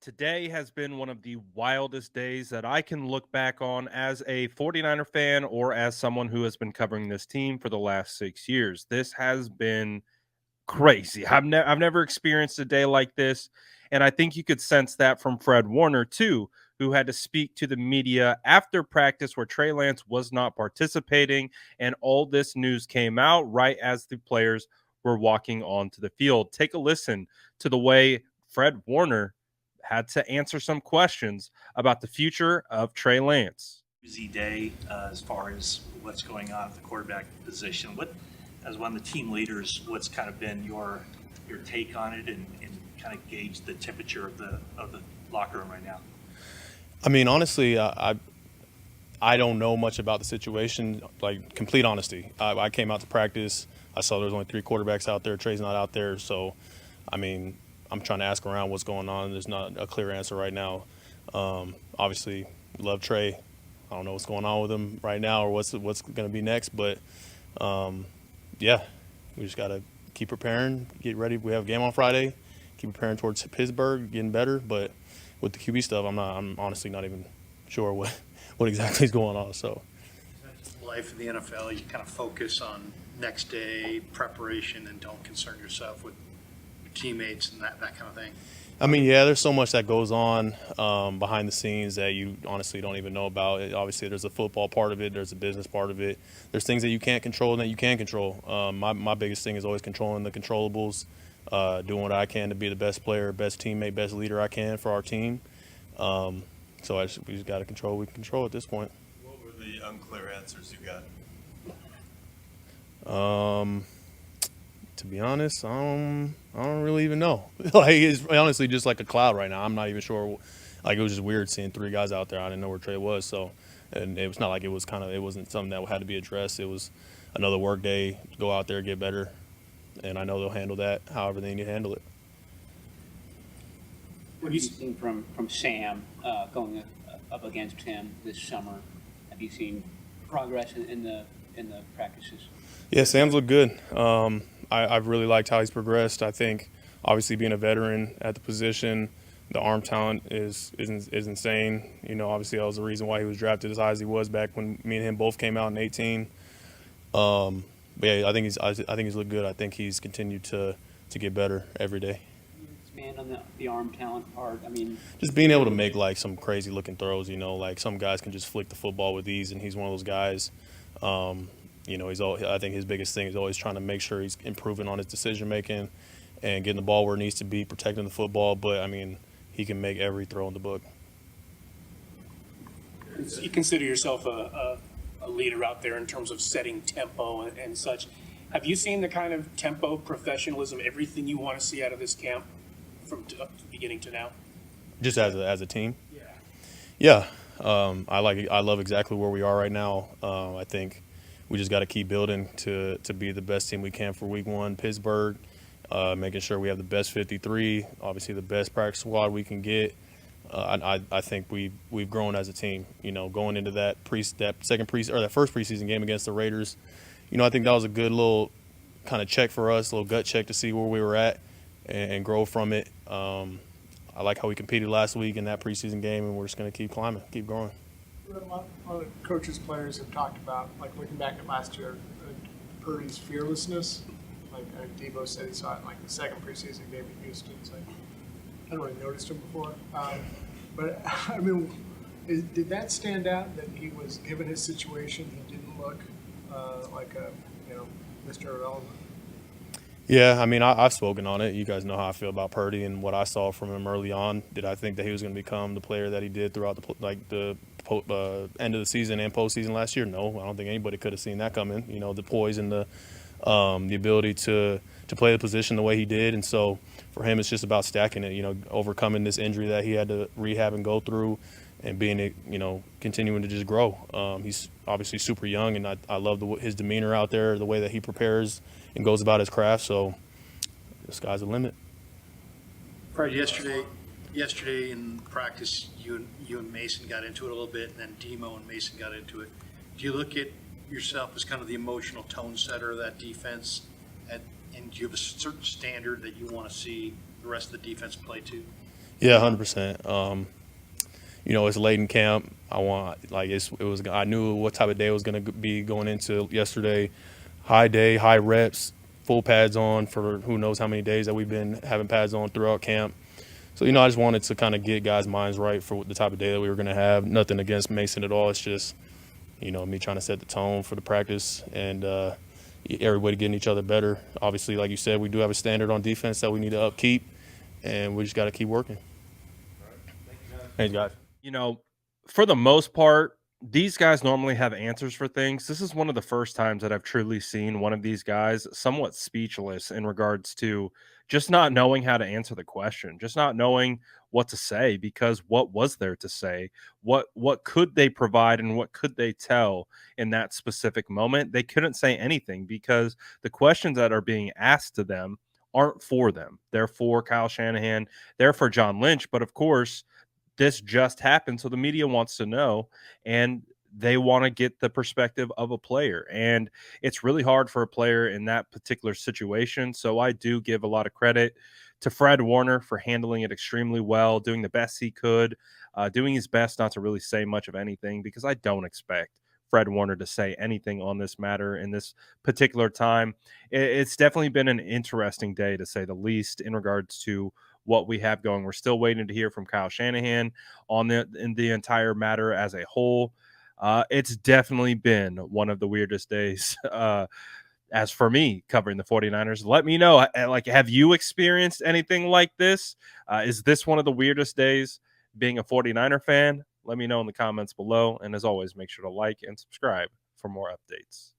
Today has been one of the wildest days that I can look back on as a 49er fan or as someone who has been covering this team for the last 6 years. This has been crazy. I've never experienced a day like this, and I think you could sense that from Fred Warner too, who had to speak to the media after practice where Trey Lance was not participating, and all this news came out right as the players were walking onto the field. Take a listen to the way Fred Warner had to answer some questions about the future of Trey Lance. Busy day as far as what's going on at the quarterback position. What, as one of the team leaders, what's kind of been your take on it and kind of gauge the temperature of the locker room right now? I mean, honestly, I don't know much about the situation. Like, complete honesty, I came out to practice. I saw there was only 3 quarterbacks out there. Trey's not out there, so I mean, I'm trying to ask around what's going on. There's not a clear answer right now. Obviously, we love Trey. I don't know what's going on with him right now or what's going to be next, but yeah, we just got to keep preparing, get ready. We have a game on Friday. Keep preparing towards Pittsburgh, getting better. But with the QB stuff, I'm honestly not even sure what exactly is going on. So, life in the NFL, you kind of focus on next day preparation and don't concern yourself with your teammates and that kind of thing. I mean, yeah, there's so much that goes on behind the scenes that you honestly don't even know about. Obviously, there's a football part of it. There's a business part of it. There's things that you can't control and that you can control. My biggest thing is always controlling the controllables, doing what I can to be the best player, best teammate, best leader I can for our team. So we just got to control what we can control at this point. What were the unclear answers you got? To be honest, I don't really even know. Like, it's honestly just like a cloud right now. I'm not even sure. Like, it was just weird seeing 3 guys out there. I didn't know where Trey was. So, and it was not like it wasn't something that had to be addressed. It was another work day. Go out there, get better, and I know they'll handle that however they need to handle it. What have you seen from Sam going up against him this summer? Have you seen progress in the practices? Yeah, Sam's looked good. I've really liked how he's progressed. I think, obviously, being a veteran at the position, the arm talent is insane. You know, obviously, that was the reason why he was drafted as high as he was back when me and him both came out in 18. But yeah, I think he's looked good. I think he's continued to get better every day. Expand on the arm talent part. I mean, just being able to make like some crazy looking throws. You know, like some guys can just flick the football with ease, and he's one of those guys. You know, I think his biggest thing is always trying to make sure he's improving on his decision making and getting the ball where it needs to be, protecting the football. But I mean, he can make every throw in the book. You consider yourself a leader out there in terms of setting tempo and such. Have you seen the kind of tempo, professionalism, everything you want to see out of this camp from beginning to now? Just as a team? Yeah. Yeah. I love exactly where we are right now. I think we just got to keep building to be the best team we can for Week 1, Pittsburgh. Making sure we have the best 53, obviously the best practice squad we can get. I think we've grown as a team. You know, going into that first preseason game against the Raiders, you know, I think that was a good little kind of check for us, a little gut check to see where we were at and grow from it. I like how we competed last week in that preseason game, and we're just going to keep climbing, keep growing. A lot of coaches, players have talked about, like looking back at last year, Purdy's fearlessness. Like Debo said, he saw it in like the second preseason game in Houston. It's like, I hadn't really noticed him before. But I mean, did that stand out that he was, given his situation, he didn't look like a, Mr. Irrelevant? Yeah, I mean, I've spoken on it. You guys know how I feel about Purdy and what I saw from him early on. Did I think that he was going to become the player that he did throughout the end of the season and postseason last year? No, I don't think anybody could have seen that coming. You know, the poise and the ability to play the position the way he did. And so for him, it's just about stacking it, you know, overcoming this injury that he had to rehab and go through and being, you know, continuing to just grow. He's obviously super young, and I love his demeanor out there, the way that he prepares and goes about his craft. So the sky's the limit. Fred, yesterday in practice, you and Mason got into it a little bit, and then Demo and Mason got into it. Do you look at yourself as kind of the emotional tone setter of that defense, and do you have a certain standard that you want to see the rest of the defense play to? Yeah, 100%. It's late in camp. I knew what type of day it was going to be going into yesterday. High day, high reps, full pads on for who knows how many days that we've been having pads on throughout camp. So, I just wanted to kind of get guys' minds right for the type of day that we were going to have. Nothing against Mason at all. It's just, me trying to set the tone for the practice and everybody getting each other better. Obviously, like you said, we do have a standard on defense that we need to upkeep, and we just got to keep working. Thanks, guys. For the most part, these guys normally have answers for things. This is one of the first times that I've truly seen one of these guys somewhat speechless in regards to just not knowing how to answer the question, just not knowing what to say, because what was there to say? What could they provide and what could they tell in that specific moment? They couldn't say anything because the questions that are being asked to them aren't for them. They're for Kyle Shanahan, they're for John Lynch, but of course this just happened, so the media wants to know, and they want to get the perspective of a player. And it's really hard for a player in that particular situation. So I do give a lot of credit to Fred Warner for handling it extremely well, doing the best he could, doing his best not to really say much of anything, because I don't expect Fred Warner to say anything on this matter in this particular time. It's definitely been an interesting day, to say the least, in regards to what we have going. We're still waiting to hear from Kyle Shanahan on the entire matter as a whole. It's definitely been one of the weirdest days. As for me covering the 49ers, let me know. Have you experienced anything like this? Is this one of the weirdest days being a 49er fan? Let me know in the comments below. And as always, make sure to like and subscribe for more updates.